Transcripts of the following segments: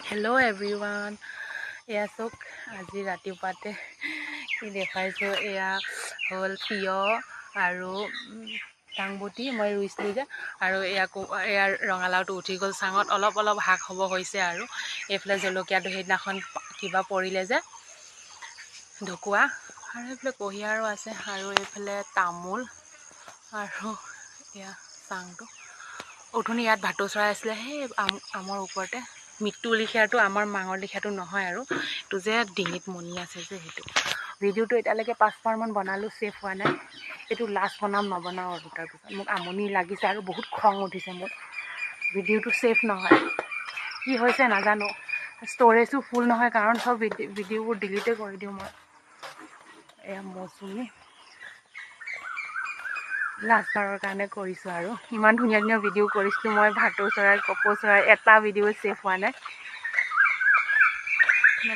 Hello' everyone, এয়া চাওক আজি ৰাতিপুৱাতে কি দেখাইছোঁ। এয়া হ'ল তিয়হ আৰু দাংবটি মই ৰুইছিলোঁ যে, আৰু এয়া ৰঙালাওটো উঠি গ'ল চাঙত, অলপ অলপ শাক হ'ব হৈছে। আৰু এইফালে জলকীয়াটো সেইদিনাখন কিবা পৰিলে যে ঢকুৱা, আৰু এইফালে কুঁহিয়াৰো আছে, আৰু এইফালে তামোল, আৰু এয়া চাংটো উঠনি ইয়াত ভাটৌ চৰাই আছিলে সেই আমৰ ওপৰতে। মৃত্যু লিখিয়াটো আমাৰ মাঙৰ লিখিয়াটো নহয়, আৰু এইটো যে ডিঙিত মণি আছে যে সেইটো। ভিডিঅ'টো এতিয়ালৈকে 5বাৰমান বনালোঁ, ছেভ হোৱা নাই। এইটো লাষ্ট নবনাওঁ আৰু তাৰপিছত মোক আমনি লাগিছে আৰু বহুত খং উঠিছে মোৰ। ভিডিঅ'টো ছেভ নহয়, কি হৈছে নাজানো। ষ্ট'ৰেজো ফুল নহয়, কাৰণ চব ভিডিঅ'বোৰ ডিলিটে কৰি দিওঁ মই। এয়া মৌচুমী লাষ্টবাৰৰ কাৰণে কৰিছোঁ, আৰু ইমান ধুনীয়া ধুনীয়া ভিডিঅ' কৰিছিলোঁ মই। ভাটৌ চৰাই, কপৌ চৰাই, এটা ভিডিঅ' ছেভ হোৱা নাই।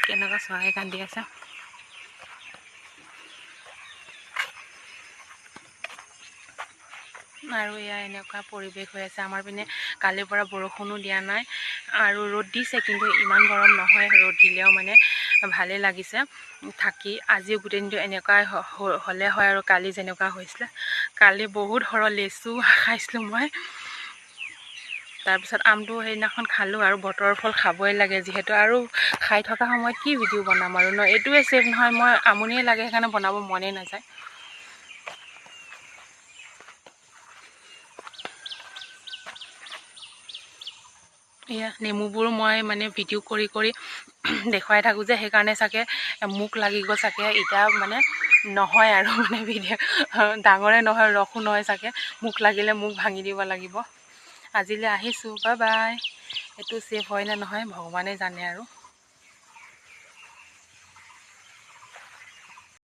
কেনেকুৱা চৰাই কান্দি আছে। আৰু এয়া এনেকুৱা পৰিৱেশ হৈ আছে আমাৰ পিনে। কালিৰ পৰা বৰষুণো দিয়া নাই, আৰু ৰ'দ দিছে কিন্তু ইমান গৰম নহয়। ৰ'দ দিলেও মানে ভালেই লাগিছে থাকি। আজিও গোটেই দিনটো এনেকুৱাই হ'লে হয়, আৰু কালি যেনেকুৱা হৈছিলে। কালি বহুত সৰহ লেচু খাইছিলোঁ মই। তাৰপিছত আমটো সেইদিনাখন খালোঁ, আৰু বতৰৰ ফল খাবই লাগে যিহেতু। আৰু খাই থকা সময়ত কি ভিডিঅ' বনাম আৰু ন, এইটোৱে ছেভ নহয়। মই আমনিয়ে লাগে, সেইকাৰণে বনাব মনেই নাযায়। এয়া নেমুবোৰ মই মানে ভিডিঅ' কৰি কৰি দেখুৱাই থাকোঁ যে, সেইকাৰণে চাগে মুখ লাগি গ'ল চাগে। এতিয়া মানে নহয় আৰু মানে ভিডিঅ' ডাঙৰে নহয়, ৰসো নহয় চাগে। মুখ লাগিলে মুখ ভাঙি দিব লাগিব। আজিলৈ আহিছোঁ, বাই বাই। এইটো ছেভ হয় নে নহয় ভগৱানে জানে আৰু।